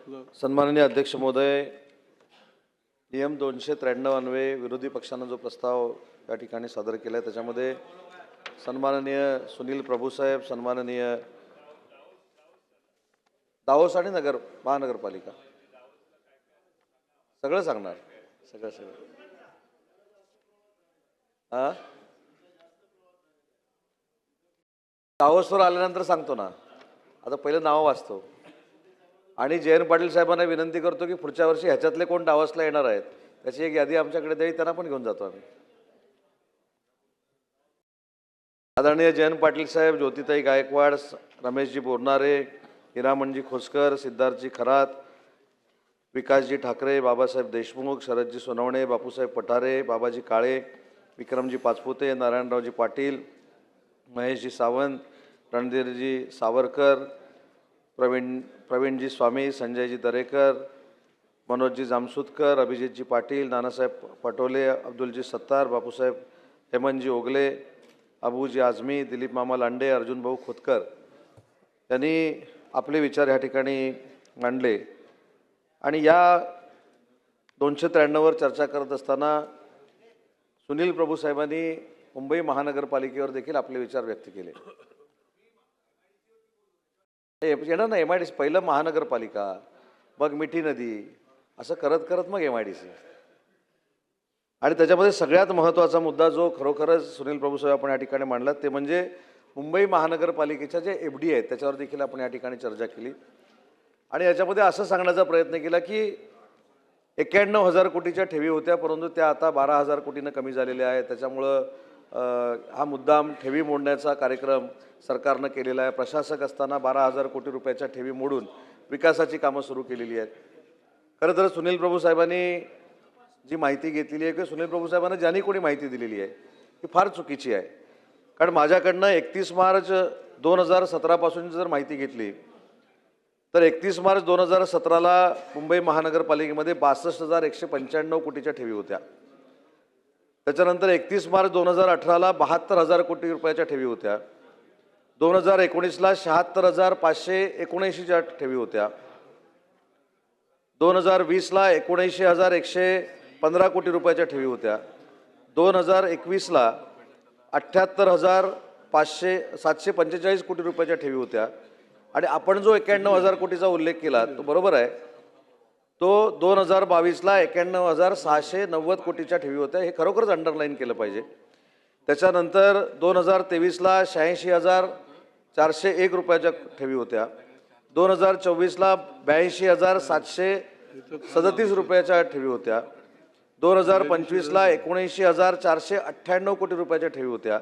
सन्माननीय अध्यक्ष महोदय, नियम 293 अन्वये विरोधी पक्षानं जो प्रस्ताव या ठिकाणी सादर केला आहे त्याच्यामध्ये सन्माननीय सुनील प्रभुसाहेब, सन्माननीय दावोस आणि महानगरपालिका सगळं सांगणार, सगळं हां दावोसवर आल्यानंतर सांगतो ना. आता पहिलं नाव वाचतो आणि जयंत पाटील साहेबांना विनंती करतो की पुढच्या वर्षी ह्याच्यातले कोण दावोसला येणार आहेत त्याची एक यादी आमच्याकडे द्यावी, त्यांना पण घेऊन जातो आम्ही. आदरणीय जयंत पाटील साहेब, ज्योतिताई गायकवाड, रमेशजी बोरनारे, हिरामणजी खोसकर, सिद्धार्थजी खरात, विकासजी ठाकरे, बाबासाहेब देशमुख, शरदजी सोनवणे, बापूसाहेब पठारे, बाबाजी काळे, विक्रमजी पाचपुते, नारायणरावजी पाटील, महेशजी सावंत, रणधीरजी सावरकर, प्रवीणजी स्वामी, संजयजी दरेकर, मनोजजी जामसुदकर, अभिजितजी पाटील, नानासाहेब पटोले, अब्दुलजी सत्तार, बापूसाहेब हेमंतजी ओगले, अबूजी आझमी, दिलीप मामा लांडे, अर्जुन भाऊ खोतकर यांनी आपले विचार या ठिकाणी मांडले. आणि या 293वर चर्चा करत असताना सुनील प्रभू साहेबांनी मुंबई महानगरपालिकेवर देखील आपले विचार व्यक्त केले. येणार ना MIDC, पहिलं महानगरपालिका, मग मिठी नदी, असं करत करत मग MIDC. आणि त्याच्यामध्ये सगळ्यात महत्त्वाचा मुद्दा जो खरोखरच सुनील प्रभू साहेब आपण या ठिकाणी मांडला ते म्हणजे मुंबई महानगरपालिकेच्या जे FD आहेत त्याच्यावर देखील आपण या ठिकाणी चर्चा केली. आणि याच्यामध्ये असं सांगण्याचा प्रयत्न केला की 91,000 कोटीच्या ठेवी होत्या, परंतु त्या आता 12,000 कोटीनं कमी झालेल्या आहेत. त्याच्यामुळं हा मुद्दाम ठेवी मोडण्याचा कार्यक्रम सरकारनं केलेला आहे. प्रशासक असताना 12,000 कोटी रुपयाच्या ठेवी मोडून विकासाची कामं सुरू केलेली आहेत. खरं तर सुनील प्रभू साहेबांनी जी माहिती घेतलेली आहे किंवा सुनील प्रभू साहेबांना ज्यांनी कोणी माहिती दिलेली आहे ती फार चुकीची आहे. कारण माझ्याकडनं 31 मार्च 2017 पासून जर माहिती घेतली तर 31 मार्च 2017ला मुंबई महानगरपालिकेमध्ये 62,195 कोटीच्या ठेवी होत्या. त्याच्यानंतर 31 मार्च 2018ला 72,000 कोटी रुपयाच्या ठेवी होत्या. 2019ला 76,579च्या ठेवी होत्या. 2020ला 79,115 कोटी रुपयाच्या ठेवी होत्या. 2021ला 78,745 कोटी रुपयाच्या ठेवी होत्या. आणि आपण जो 91,000 कोटीचा उल्लेख केला तो बरोबर आहे, तो 2022ला 91,690 कोटीच्या ठेवी होत्या. हे खरोखरच अंडरलाईन केलं पाहिजे. त्याच्यानंतर 2023ला 86,401 रुपयाच्या ठेवी होत्या. 2024ला 82,737 रुपयाच्या ठेवी होत्या. 2025ला 79,498 कोटी रुपयाच्या ठेवी होत्या.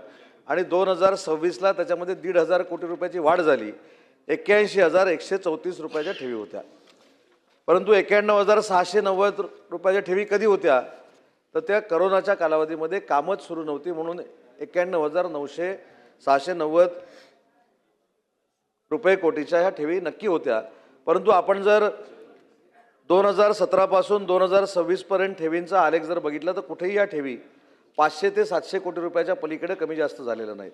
आणि 2026ला त्याच्यामध्ये 1,500 कोटी रुपयाची वाढ झाली, 81,134 रुपयाच्या ठेवी होत्या. परंतु 91,690 रुपयाच्या ठेवी कधी होत्या तर त्या करोनाच्या कालावधीमध्ये कामच सुरू नव्हती म्हणून 91,690 रुपये कोटीच्या ह्या ठेवी नक्की होत्या. परंतु आपण जर 2017 पासून 2026 पर्यंत ठेवींचा आलेख जर बघितला तर कुठेही या ठेवी 500 ते 700 कोटी रुपयाच्या पलीकडे कमी जास्त झालेलं नाहीत.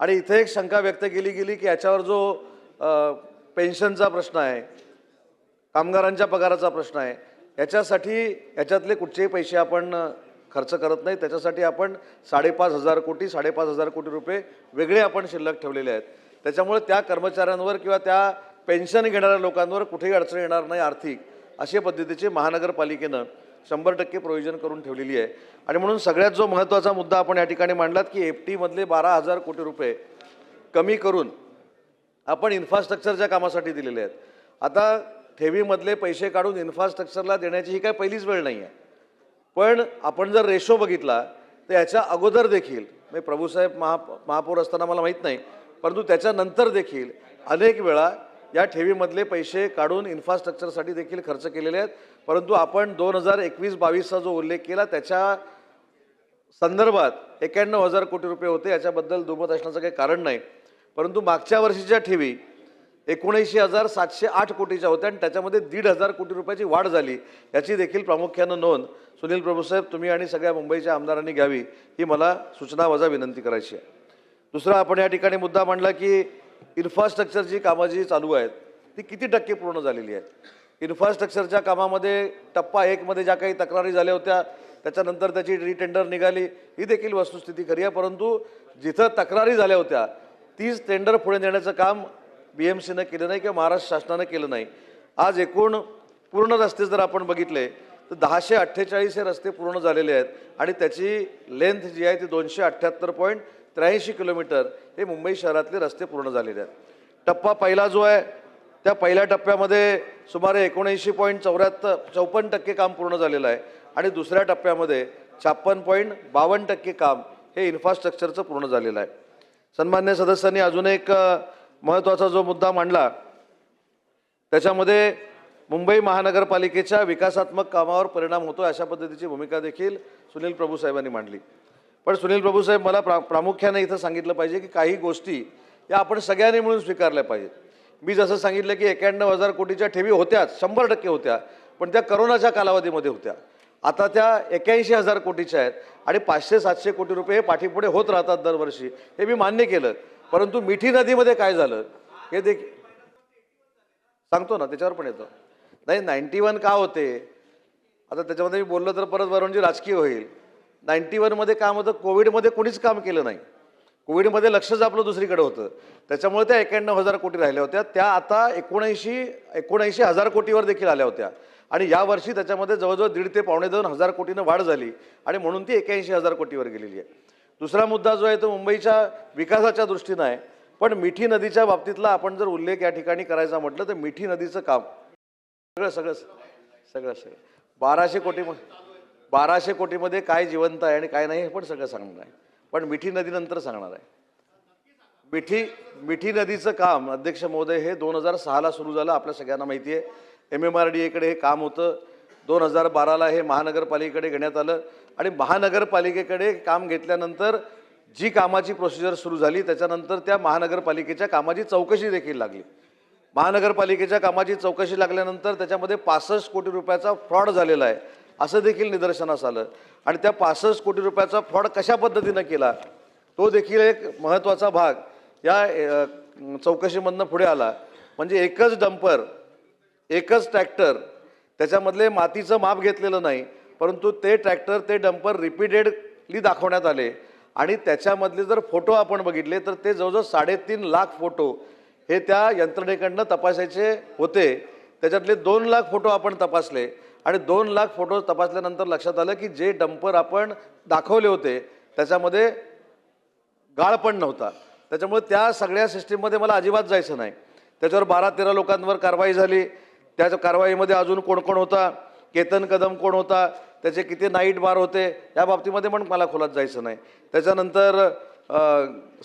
आणि इथे एक शंका व्यक्त केली गेली की याच्यावर जो पेन्शनचा प्रश्न आहे, कामगारांच्या पगाराचा प्रश्न आहे, याच्यातले कुठचेही पैसे आपण खर्च करत नाही. त्याच्यासाठी आपण 5,500 कोटी रुपये वेगळे आपण शिल्लक ठेवलेले आहेत. त्याच्यामुळे त्या कर्मचाऱ्यांवर किंवा त्या पेन्शन घेणाऱ्या लोकांवर कुठेही अडचण येणार नाही आर्थिक, अशा पद्धतीचे महानगरपालिकेनं 100% प्रोव्हिजन करून ठेवलेली आहे. आणि म्हणून सगळ्यात जो महत्त्वाचा मुद्दा आपण या ठिकाणी मांडलात की FT मधले 12,000 कोटी रुपये कमी करून आपण इन्फ्रास्ट्रक्चरच्या कामासाठी दिलेले आहेत. आता ठेवीमधले पैसे काढून इन्फ्रास्ट्रक्चरला देण्याची ही काय पहिलीच वेळ नाही आहे. पण आपण जर रेशो बघितला तर याच्या अगोदर देखील म्हणजे प्रभूसाहेब महापौर असताना मला माहीत नाही, परंतु त्याच्यानंतर देखील अनेक वेळा या ठेवीमधले पैसे काढून इन्फ्रास्ट्रक्चरसाठी देखील खर्च केलेले आहेत. परंतु आपण 2021-22चा जो उल्लेख केला त्याच्या संदर्भात 91,000 कोटी रुपये होते, याच्याबद्दल दुमत असण्याचं काही कारण नाही. परंतु मागच्या वर्षीच्या ठेवी 79,708 कोटीच्या होत्या आणि त्याच्यामध्ये 1,500 कोटी रुपयाची वाढ झाली. याची देखील प्रामुख्यानं नोंद सुनील प्रभूसाहेब तुम्ही आणि सगळ्या मुंबईच्या आमदारांनी घ्यावी ही मला सूचना वजा विनंती करायची आहे. दुसरा आपण या ठिकाणी मुद्दा मांडला की इन्फ्रास्ट्रक्चरची कामं जी चालू आहेत ती किती टक्के पूर्ण झालेली आहेत. इन्फ्रास्ट्रक्चरच्या कामामध्ये टप्पा 1 मध्ये ज्या काही तक्रारी झाल्या होत्या त्याच्यानंतर त्याची रिटेंडर निघाली, ही देखील वस्तुस्थिती खरी आहे. परंतु जिथं तक्रारी झाल्या होत्या तीच टेंडर पुढे नेण्याचं काम BMCनं केलं नाही किंवा महाराष्ट्र शासनानं केलं नाही. आज एकूण पूर्ण रस्ते जर आपण बघितले तर 1048 हे रस्ते पूर्ण झालेले आहेत आणि त्याची लेंथ जी आहे ती 278.83 किलोमीटर हे मुंबई शहरातले रस्ते पूर्ण झालेले आहेत. टप्पा पहिला जो आहे त्या पहिल्या टप्प्यामध्ये सुमारे 79.54% काम पूर्ण झालेलं आहे आणि दुसऱ्या टप्प्यामध्ये 56.52% काम हे इन्फ्रास्ट्रक्चरचं पूर्ण झालेलं आहे. सन्मान्य सदस्यांनी अजून एक महत्त्वाचा जो मुद्दा मांडला त्याच्यामध्ये मुंबई महानगरपालिकेच्या विकासात्मक कामावर परिणाम होतो अशा पद्धतीची भूमिका देखील सुनील प्रभू साहेबांनी मांडली. पण सुनील प्रभू साहेब मला प्रामुख्याने इथं सांगितलं पाहिजे की काही गोष्टी या आपण सगळ्यांनी मिळून स्वीकारल्या पाहिजेत. मी जसं सांगितलं की 91,000 कोटीच्या ठेवी होत्याच, 100% होत्या, पण त्या करोनाच्या कालावधीमध्ये होत्या. आता त्या 81,000 कोटीच्या आहेत आणि 500-700 कोटी रुपये हे पाठीपुढे होत राहतात दरवर्षी, हे मी मान्य केलं. परंतु मिठी नदीमध्ये काय झालं हे देखील सांगतो ना, त्याच्यावर पण येतो. नाही 91 का होते आता त्याच्यामध्ये मी बोललो तर परत वरूनजी राजकीय होईल. 91 मध्ये काम होतं, कोविडमध्ये कोणीच काम केलं नाही. कोविडमध्ये लक्षच आपलं दुसरीकडे होतं, त्याच्यामुळे त्या 91,000 कोटी राहिल्या होत्या. त्या आता 79,000 कोटीवर देखील आल्या होत्या आणि यावर्षी त्याच्यामध्ये जवळजवळ 1.5 ते 2.5 कोटीनं वाढ झाली आणि म्हणून ती 81,000 कोटीवर गेलेली आहे. दुसरा मुद्दा जो आहे तो मुंबईच्या विकासाच्या दृष्टीनं आहे. पण मिठी नदीच्या बाबतीतला आपण जर उल्लेख या ठिकाणी करायचा म्हटलं तर मिठी नदीचं काम सगळं 1200 कोटीमध्ये काय जिवंत आहे आणि काय नाही हे पण सगळं सांगणार आहे. पण मिठी नदीनंतर सांगणार आहे. मिठी नदीचं काम अध्यक्ष महोदय हे 2006ला सुरू झालं, आपल्या सगळ्यांना माहिती आहे. MMRDAकडे हे काम होतं. 2012ला हे महानगरपालिकेकडे घेण्यात आलं आणि महानगरपालिकेकडे काम घेतल्यानंतर जी कामाची प्रोसिजर सुरू झाली त्याच्यानंतर त्या महानगरपालिकेच्या कामाची चौकशी देखील लागली. महानगरपालिकेच्या कामाची चौकशी लागल्यानंतर त्याच्यामध्ये 65 कोटी रुपयाचा फ्रॉड झालेला आहे असं देखील निदर्शनास आलं आणि त्या 65 कोटी रुपयाचा फ्रॉड कशा पद्धतीनं केला तो देखील एक महत्त्वाचा भाग या चौकशीमधनं पुढे आला. म्हणजे एकच डंपर, एकच ट्रॅक्टर, त्याच्यामधले मातीचं माप घेतलेलं नाही, परंतु ते ट्रॅक्टर ते डंपर रिपीटेडली दाखवण्यात आले आणि त्याच्यामधले जर फोटो आपण बघितले तर ते जवळजवळ 3.5 लाख फोटो हे त्या यंत्रणेकडनं तपासायचे होते. त्याच्यातले 2 लाख फोटो आपण तपासले आणि 2 लाख फोटो तपासल्यानंतर लक्षात आलं की जे डंपर आपण दाखवले होते त्याच्यामध्ये गाळ पण नव्हता. त्याच्यामुळे त्या सगळ्या सिस्टीममध्ये मला अजिबात जायचं नाही. त्याच्यावर 12-13 लोकांवर कारवाई झाली. त्या कारवाईमध्ये अजून कोण कोण होता, केतन कदम कोण होता, त्याचे किती नाईट बार होते या बाबतीमध्ये पण मला खोलात जायचं नाही. त्याच्यानंतर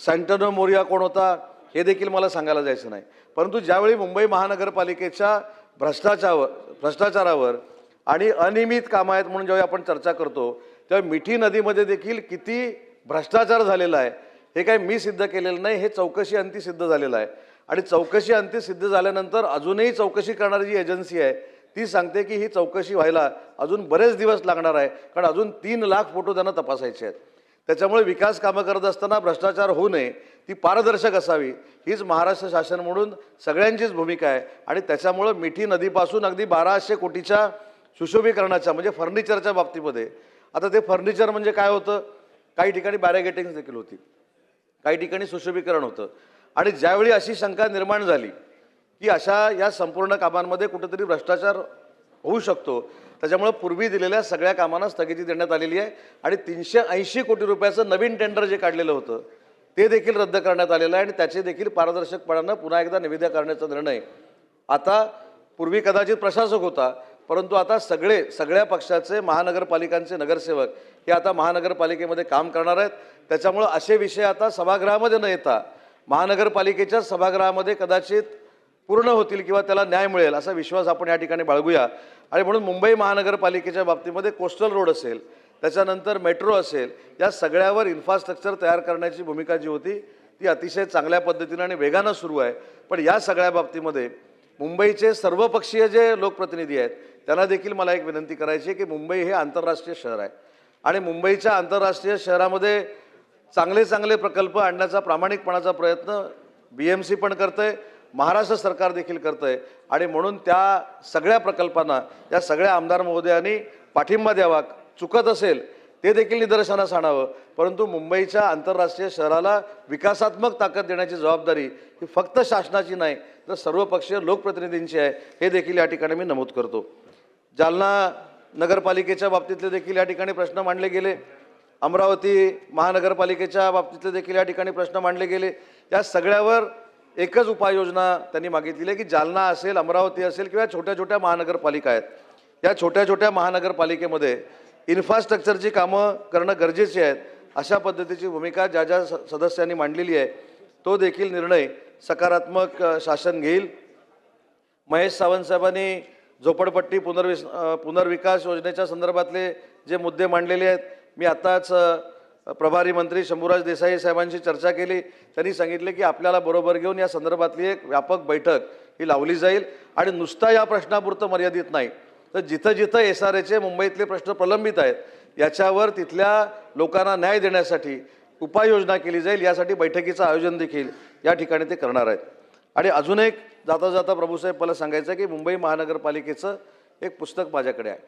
सँटनो मोरिया कोण होता हे देखील मला सांगायला जायचं नाही. परंतु ज्यावेळी मुंबई महानगरपालिकेच्या भ्रष्टाचारावर आणि अनियमित कामं आहेत म्हणून जेव्हा आपण चर्चा करतो तेव्हा मिठी नदीमध्ये देखील किती भ्रष्टाचार झालेला आहे हे काही मी सिद्ध केलेलं नाही, हे चौकशी अंती सिद्ध झालेलं आहे. आणि चौकशी अंती सिद्ध झाल्यानंतर अजूनही चौकशी करणारी जी एजन्सी आहे ती सांगते की ही चौकशी व्हायला अजून बरेच दिवस लागणार आहे, कारण अजून 3 लाख फोटो त्यांना तपासायचे आहेत. त्याच्यामुळे विकास कामं करत असताना भ्रष्टाचार होऊ नये, ती पारदर्शक असावी हीच महाराष्ट्र शासन म्हणून सगळ्यांचीच भूमिका आहे. आणि त्याच्यामुळं मिठी नदीपासून अगदी 1200 कोटीच्या सुशोभीकरणाच्या म्हणजे फर्निचरच्या बाबतीमध्ये, आता ते फर्निचर म्हणजे काय होतं, काही ठिकाणी बॅरिगेटिंग देखील होती, काही ठिकाणी सुशोभीकरण होतं. आणि ज्यावेळी अशी शंका निर्माण झाली की अशा या संपूर्ण कामांमध्ये कुठेतरी भ्रष्टाचार होऊ शकतो, त्याच्यामुळे पूर्वी दिलेल्या सगळ्या कामांना स्थगिती देण्यात आलेली आहे आणि 380 कोटी रुपयाचं नवीन टेंडर जे काढलेलं होतं ते देखील रद्द करण्यात आलेलं आहे आणि त्याचे देखील पारदर्शकपणानं पुन्हा एकदा निविदा करण्याचा निर्णय आता, पूर्वी कदाचित प्रशासक होता परंतु आता सगळ्या पक्षाचे महानगरपालिकांचे नगरसेवक हे आता महानगरपालिकेमध्ये काम करणार आहेत. त्याच्यामुळे असे विषय आता सभागृहामध्ये न येता महानगरपालिकेच्या सभागृहामध्ये कदाचित पूर्ण होतील किंवा त्याला न्याय मिळेल असा विश्वास आपण या ठिकाणी बाळगूया. आणि म्हणून मुंबई महानगरपालिकेच्या बाबतीमध्ये कोस्टल रोड असेल, त्याच्यानंतर मेट्रो असेल, या सगळ्यावर इन्फ्रास्ट्रक्चर तयार करण्याची भूमिका जी होती ती अतिशय चांगल्या पद्धतीने आणि वेगानं सुरू आहे. पण या सगळ्या बाबतीमध्ये मुंबईचे सर्वपक्षीय जे लोकप्रतिनिधी आहेत त्यांना देखील मला एक विनंती करायची आहे की मुंबई हे आंतरराष्ट्रीय शहर आहे आणि मुंबईच्या आंतरराष्ट्रीय शहरामध्ये चांगले प्रकल्प आणण्याचा प्रामाणिकपणाचा प्रयत्न BMC पण करते, महाराष्ट्र सरकार देखील करतं आहे आणि म्हणून त्या सगळ्या प्रकल्पांना या सगळ्या आमदार महोदयांनी पाठिंबा द्यावा. चुकत असेल ते देखील निदर्शनास आणावं. परंतु मुंबईच्या आंतरराष्ट्रीय शहराला विकासात्मक ताकद देण्याची जबाबदारी ही फक्त शासनाची नाही तर सर्वपक्षीय लोकप्रतिनिधींची आहे, हे देखील या ठिकाणी मी नमूद करतो. जालना नगरपालिकेच्या बाबतीतले देखील या ठिकाणी प्रश्न मांडले गेले. अमरावती महानगरपालिकेच्या बाबतीतले देखील या ठिकाणी प्रश्न मांडले गेले. या सगळ्यावर एकच उपाययोजना त्यांनी मागितलेली आहे की जालना असेल, अमरावती असेल किंवा छोट्या छोट्या महानगरपालिका आहेत, या छोट्या छोट्या महानगरपालिकेमध्ये इन्फ्रास्ट्रक्चरची कामं करणं गरजेची आहेत. अशा पद्धतीची भूमिका ज्या ज्या सदस्यांनी मांडलेली आहे तो देखील निर्णय सकारात्मक शासन घेईल. महेश सावंत साहेबांनी झोपडपट्टी पुनर्विकास योजनेच्या संदर्भातले जे मुद्दे मांडलेले आहेत, मी आत्ताच प्रभारी मंत्री शंभूराज देसाई साहेबांशी चर्चा केली. त्यांनी सांगितले की आपल्याला बरोबर घेऊन या संदर्भातली एक व्यापक बैठक ही लावली जाईल आणि नुसता या प्रश्नापुरतं मर्यादित नाही तर जिथं जिथं SRAचे मुंबईतले प्रश्न प्रलंबित आहेत याच्यावर तिथल्या लोकांना न्याय देण्यासाठी उपाययोजना केली जाईल. यासाठी बैठकीचं आयोजन देखील या ठिकाणी ते करणार आहेत. आणि अजून एक जाता जाता प्रभूसाहेब मला सांगायचं आहे की मुंबई महानगरपालिकेचं एक पुस्तक माझ्याकडे आहे.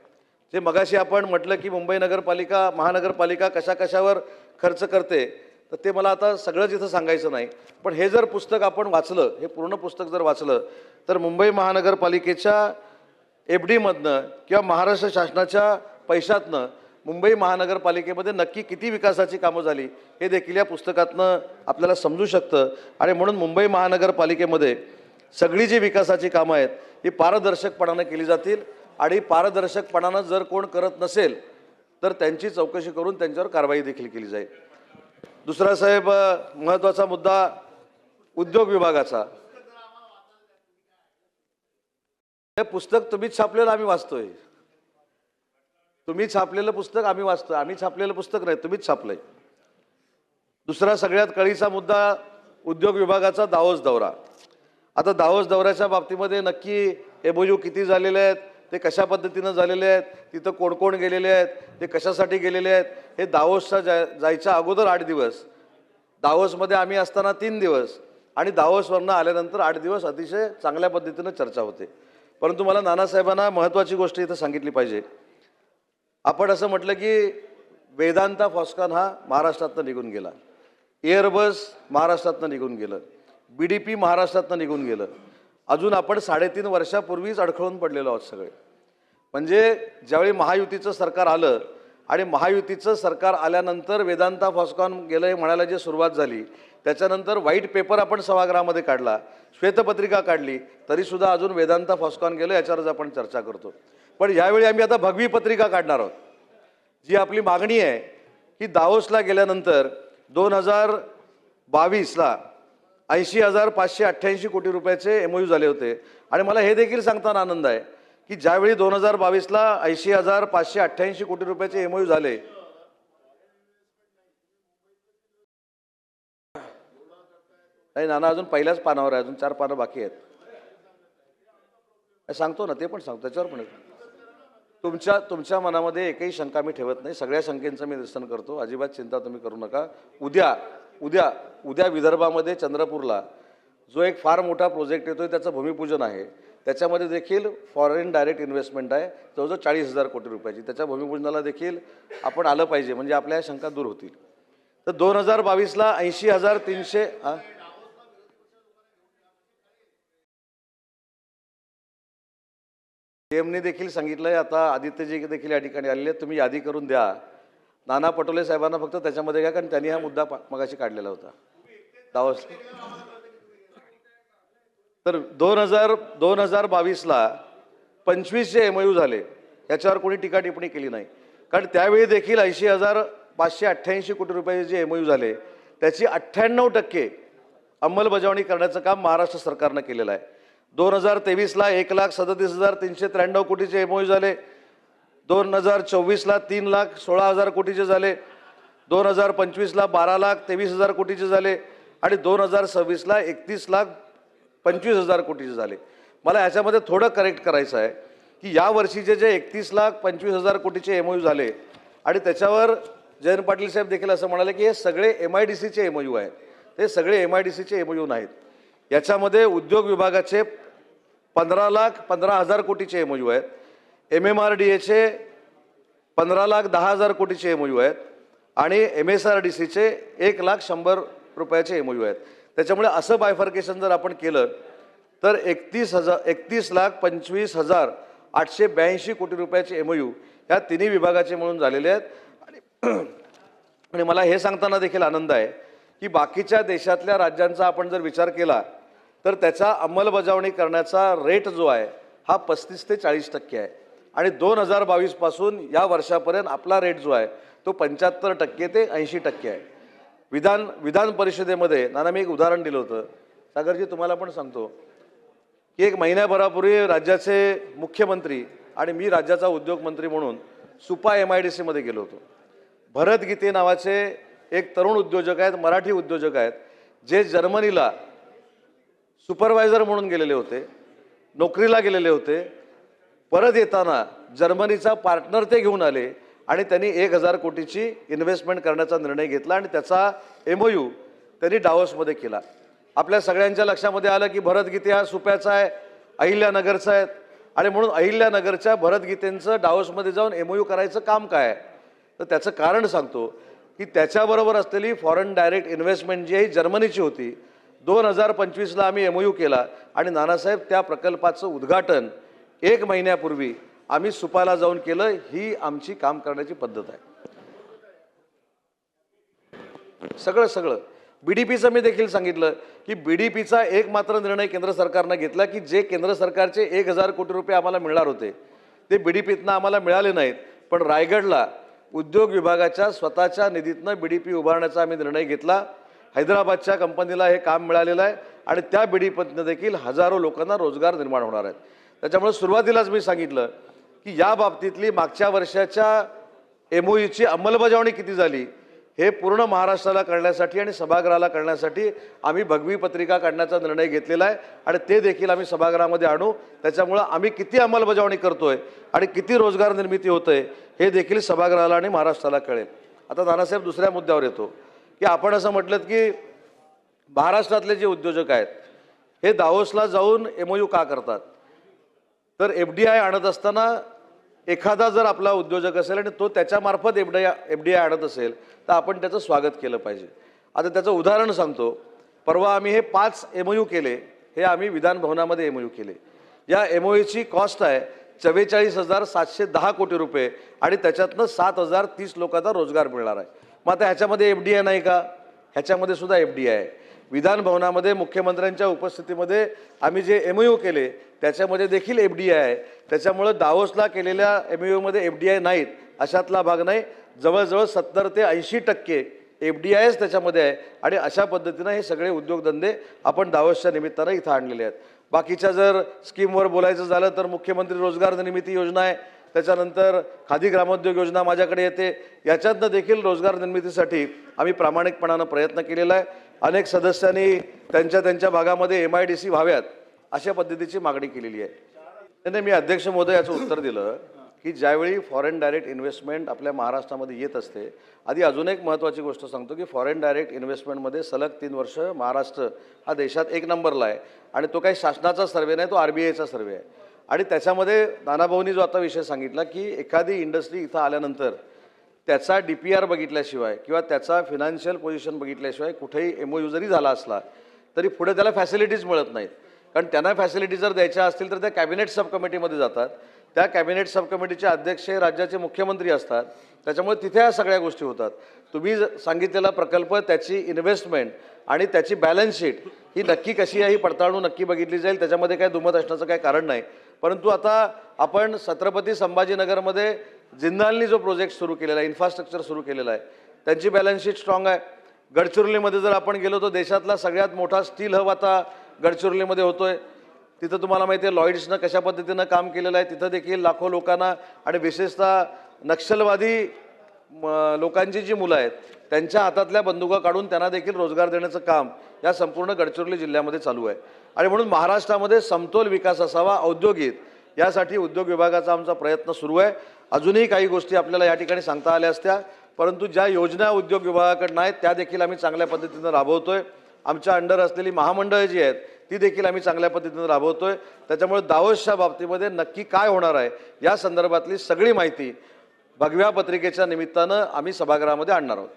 जे मगाशी आपण म्हटलं की मुंबई महानगरपालिका कशा कशावर खर्च करते, तर ते मला आता सगळंच इथं सांगायचं नाही. पण हे जर पुस्तक आपण वाचलं, हे पूर्ण पुस्तक जर वाचलं तर मुंबई महानगरपालिकेच्या FDमधनं किंवा महाराष्ट्र शासनाच्या पैशातनं मुंबई महानगरपालिकेमध्ये नक्की किती विकासाची कामं झाली हे देखील या पुस्तकातनं आपल्याला समजू शकतं. आणि म्हणून मुंबई महानगरपालिकेमध्ये सगळी जी विकासाची कामं आहेत ही पारदर्शकपणानं केली जातील आणि पारदर्शकपणानं जर कोण करत नसेल तर त्यांची चौकशी करून त्यांच्यावर कारवाई देखील केली जाईल. दुसरा साहेब महत्त्वाचा मुद्दा उद्योग विभागाचा. हे पुस्तक तुम्हीच छापलेलं आम्ही वाचतोय. तुम्ही छापलेलं पुस्तक आम्ही वाचतोय. आम्ही छापलेलं पुस्तक नाही, तुम्हीच छापलंय. दुसरा सगळ्यात कळीचा मुद्दा उद्योग विभागाचा दावोस दौरा. आता दावोस दौऱ्याच्या बाबतीमध्ये नक्की MOU किती झालेले आहेत, ते कशा पद्धतीनं झालेले आहेत, तिथं कोण कोण गेलेले आहेत, ते कशासाठी गेलेले आहेत, हे दावोसचा जायच्या अगोदर 8 दिवस, दावोसमध्ये आम्ही असताना 3 दिवस आणि दावोसवरनं आल्यानंतर 8 दिवस अतिशय चांगल्या पद्धतीनं चर्चा होते. परंतु मला नानासाहेबांना महत्त्वाची गोष्ट इथं सांगितली पाहिजे. आपण असं म्हटलं की वेदांता फॉस्कॉन हा महाराष्ट्रातनं निघून गेला, एअरबस महाराष्ट्रातनं निघून गेलं, BDP महाराष्ट्रातनं निघून गेलं. अजून आपण 3.5 वर्षापूर्वीच अडखळून पडलेलो आहोत सगळे. म्हणजे ज्यावेळी महायुतीचं सरकार आलं आणि महायुतीचं सरकार आल्यानंतर वेदांता फॉस्कॉन गेलं हे म्हणायला जी सुरुवात झाली, त्याच्यानंतर व्हाईट पेपर आपण सभागृहामध्ये काढला, श्वेतपत्रिका काढली, तरीसुद्धा अजून वेदांता फॉस्कॉन गेलं याच्यावरच आपण चर्चा करतो. पण यावेळी आम्ही आता भगवी पत्रिका काढणार आहोत. जी आपली मागणी आहे की दावोसला गेल्यानंतर 2022ला 80,588 कोटी रुपयाचे MOU झाले होते. आणि मला हे देखील सांगताना आनंद आहे की ज्यावेळी 2022ला 80,588 कोटी रुपयाचे MOU झाले, नाही नाना अजून पहिल्याच पानावर आहे, अजून 4 पानं बाकी आहेत. सांगतो ना, ते पण सांगतो, त्याच्यावर पण तुमच्या मनामध्ये एकही शंका मी ठेवत नाही. सगळ्या शंकेचं मी निरसन करतो. अजिबात चिंता तुम्ही करू नका. उद्या विदर्भामध्ये चंद्रपूरला जो एक फार मोठा प्रोजेक्ट येतोय त्याचं भूमिपूजन आहे. त्याच्यामध्ये देखील फॉरेन डायरेक्ट इन्व्हेस्टमेंट आहे जवळजवळ 40,000 कोटी रुपयाची. त्याच्या भूमिपूजनाला देखील आपण आलं पाहिजे, म्हणजे आपल्या शंका दूर होतील. तर 2022ला 80,300 CMने देखील सांगितलंय. आता आदित्यजी देखील या ठिकाणी आलेले आहेत. तुम्ही यादी करून द्या. नाना पटोले साहेबांना फक्त त्याच्यामध्ये घ्या, कारण त्यांनी हा मुद्दा मगाशी काढलेला होता दावोस. तर 2022ला 25 जे MOU झाले याच्यावर कोणी टीका टिप्पणी केली नाही, कारण त्यावेळी देखील 80,588 कोटी रुपये जे MOU झाले त्याची 98% अंमलबजावणी करण्याचं काम महाराष्ट्र सरकारनं केलेलं आहे. 2023ला 1,37,393 कोटीचे MOU झाले. 2024ला 3,16,000 कोटीचे झाले. 2025ला 12,23,000 कोटीचे झाले आणि 2026ला 31,25,000 कोटीचे झाले. मला याच्यामध्ये थोडं करेक्ट करायचं आहे की या वर्षीचे जे 31,25,000 कोटीचे MOU झाले आणि त्याच्यावर जयंत पाटील साहेब देखील असं म्हणाले की हे सगळे MIDCचे MOU आहेत. ते सगळे MIDCचे MOU नाहीत. याच्यामध्ये उद्योग विभागाचे 15,15,000 कोटीचे MOU आहेत, MMRDAचे 15,10,000 कोटीचे MOU आहेत आणि MSRDCचे 1,100,000 रुपयाचे MOU आहेत. त्याच्यामुळे असं बायफर्केशन जर आपण केलं तर 31,25,882 कोटी रुपयाचे MOU या तिन्ही विभागाचे म्हणून झालेले आहेत. आणि मला हे सांगताना देखील आनंद आहे की बाकीच्या देशातल्या राज्यांचा आपण जर विचार केला तर त्याचा अंमलबजावणी करण्याचा रेट जो आहे हा 35 ते 40% आहे आणि 2022 पासून या वर्षापर्यंत आपला रेट जो आहे तो 75% ते 80% आहे. विधान परिषदेमध्ये नाना मी एक उदाहरण दिलं होतं सागरजी, तुम्हाला पण सांगतो की एक महिन्याभरापूर्वी राज्याचे मुख्यमंत्री आणि मी राज्याचा उद्योगमंत्री म्हणून सुपा MIDC मध्ये गेलो होतो. भरत गीते नावाचे एक तरुण उद्योजक आहेत, मराठी उद्योजक आहेत, जे जर्मनीला सुपरवायझर म्हणून गेलेले होते, नोकरीला गेलेले होते. परत येताना जर्मनीचा पार्टनर ते घेऊन आले आणि त्यांनी 1,000 कोटीची इन्व्हेस्टमेंट करण्याचा निर्णय घेतला आणि त्याचा MOU त्यांनी डावोसमध्ये केला. आपल्या सगळ्यांच्या लक्षामध्ये आलं की भरत गीते हा सुप्याचा आहे, अहिल्यानगरचा आहे आणि म्हणून अहिल्यानगरच्या भरत गीतेंचं डावोसमध्ये जाऊन MOU करायचं काम काय आहे. तर त्याचं कारण सांगतो की त्याच्याबरोबर असलेली फॉरेन डायरेक्ट इन्व्हेस्टमेंट जी आहे जर्मनीची होती. 2025ला आम्ही MOU केला आणि नानासाहेब त्या प्रकल्पाचं उद्घाटन 1 महिन्यापूर्वी आम्ही सुपाला जाऊन केलं. ही आमची काम करण्याची पद्धत आहे. सगळं BDPचं मी देखील सांगितलं की BDPचा एक मात्र निर्णय केंद्र सरकारनं घेतला की जे केंद्र सरकारचे 1,000 कोटी रुपये आम्हाला मिळणार होते ते BDPतनं आम्हाला मिळाले नाहीत, पण रायगडला उद्योग विभागाच्या स्वतःच्या निधीतनं BDP उभारण्याचा आम्ही निर्णय घेतला. हैदराबादच्या कंपनीला हे काम मिळालेलं आहे आणि त्या BDPतनं देखील हजारो लोकांना रोजगार निर्माण होणार आहेत. त्याच्यामुळे सुरुवातीलाच मी सांगितलं की या बाबतीतली मागच्या वर्षाच्या MOUची अंमलबजावणी किती झाली हे पूर्ण महाराष्ट्राला कळण्यासाठी आणि सभागृहाला कळण्यासाठी आम्ही भगवी पत्रिका काढण्याचा निर्णय घेतलेला आहे आणि ते देखील आम्ही सभागृहामध्ये आणू. त्याच्यामुळं आम्ही किती अंमलबजावणी करतोय आणि किती रोजगार निर्मिती होतंय हे देखील सभागृहाला आणि महाराष्ट्राला कळेल. आता नानासाहेब दुसऱ्या मुद्द्यावर येतो की आपण असं म्हटलं की महाराष्ट्रातले जे उद्योजक आहेत हे दावोसला जाऊन MOU का करतात. तर FDI आणत असताना एखादा जर आपला उद्योजक असेल आणि तो त्याच्यामार्फत FDI आणत असेल तर आपण त्याचं स्वागत केलं पाहिजे. आता त्याचं उदाहरण सांगतो. परवा आम्ही हे 5 MOU केले, हे आम्ही विधान भवनामध्ये MOU केले. या MOUची कॉस्ट आहे 44,710 कोटी रुपये आणि त्याच्यातनं 7,030 लोकांना रोजगार मिळणार आहे. मग आता ह्याच्यामध्ये FDI नाही का? ह्याच्यामध्ये सुद्धा FDI आहे. विधान भवनामध्ये मुख्यमंत्र्यांच्या उपस्थितीमध्ये आम्ही जे MOU केले त्याच्यामध्ये देखील FDI आहे. त्याच्यामुळं दावोसला केलेल्या MOUमध्ये FDI नाहीत अशातला भाग नाही. जवळजवळ 70 ते 80% FDIच त्याच्यामध्ये आहे आणि अशा पद्धतीनं हे सगळे उद्योगधंदे आपण दावोसच्या निमित्तानं इथं आणलेले आहेत. बाकीच्या जर स्कीमवर बोलायचं झालं तर मुख्यमंत्री रोजगार निर्मिती योजना आहे, त्याच्यानंतर खादी ग्रामोद्योग योजना माझ्याकडे येते. याच्यातनं देखील रोजगार निर्मितीसाठी आम्ही प्रामाणिकपणानं प्रयत्न केलेला आहे. अनेक सदस्यांनी त्यांच्या भागामध्ये MIDC व्हाव्यात अशा पद्धतीची मागणी केलेली आहे. त्याने मी अध्यक्ष महोदय याचं उत्तर दिलं की ज्यावेळी फॉरेन डायरेक्ट इन्व्हेस्टमेंट आपल्या महाराष्ट्रामध्ये येत असते, आधी अजून एक महत्त्वाची गोष्ट सांगतो की फॉरेन डायरेक्ट इन्व्हेस्टमेंटमध्ये सलग 3 वर्ष महाराष्ट्र हा देशात 1 नंबरला आहे आणि तो काही शासनाचा सर्वे नाही, तो RBIचा सर्वे आहे. आणि त्याच्यामध्ये नानाभाऊंनी जो आता विषय सांगितला की एखादी इंडस्ट्री इथं आल्यानंतर त्याचा DPR बघितल्याशिवाय किंवा त्याचा फिनान्शियल पोझिशन बघितल्याशिवाय कुठेही MOU जरी झाला असला तरी पुढे त्याला फॅसिलिटीज मिळत नाहीत. कारण त्यांना फॅसिलिटी जर द्यायच्या असतील तर त्या कॅबिनेट सब कमिटीमध्ये जातात. त्या कॅबिनेट सब कमिटीचे अध्यक्ष हे राज्याचे मुख्यमंत्री असतात. त्याच्यामुळे तिथे या सगळ्या गोष्टी होतात. तुम्ही सांगितलेला प्रकल्प, त्याची इन्व्हेस्टमेंट आणि त्याची बॅलन्स शीट ही नक्की कशी आहे ही पडताळून नक्की बघितली जाईल. त्याच्यामध्ये काही दुमत असण्याचं काही कारण नाही. परंतु आता आपण छत्रपती संभाजीनगरमध्ये जिंदालनी जो प्रोजेक्ट सुरू केलेला आहे, इन्फ्रास्ट्रक्चर सुरू केलेला आहे, त्यांची बॅलन्स शीट स्ट्रॉंग आहे. गडचिरोलीमध्ये जर आपण गेलो तर देशातला सगळ्यात मोठा स्टील हब आता गडचिरोलीमध्ये होतोय. तिथं तुम्हाला माहिती आहे लॉईड्सनं कशा पद्धतीनं काम केलेलं आहे. तिथं देखील लाखो लोकांना आणि विशेषतः नक्षलवादी लोकांची जी मुलं आहेत त्यांच्या हातातल्या बंदुका काढून त्यांना देखील रोजगार देण्याचं काम या संपूर्ण गडचिरोली जिल्ह्यामध्ये चालू आहे. आणि म्हणून महाराष्ट्रामध्ये समतोल विकास असावा औद्योगिक, यासाठी उद्योग विभागाचा आमचा प्रयत्न सुरू आहे. अजूनही काही गोष्टी आपल्याला या ठिकाणी सांगता आल्या असत्या, परंतु ज्या योजना उद्योग विभागाकडनं आहेत त्या देखील आम्ही चांगल्या पद्धतीनं राबवतोय. आमच्या अंडर असलेली महामंडळं जी आहेत ती देखील आम्ही चांगल्या पद्धतीने राबवतोय. त्याच्यामुळे दावोसच्या बाबतीमध्ये नक्की काय होणार आहे या संदर्भातली सगळी माहिती भगव्या पत्रिकेच्या निमित्तानं आम्ही सभागृहामध्ये आणणार आहोत.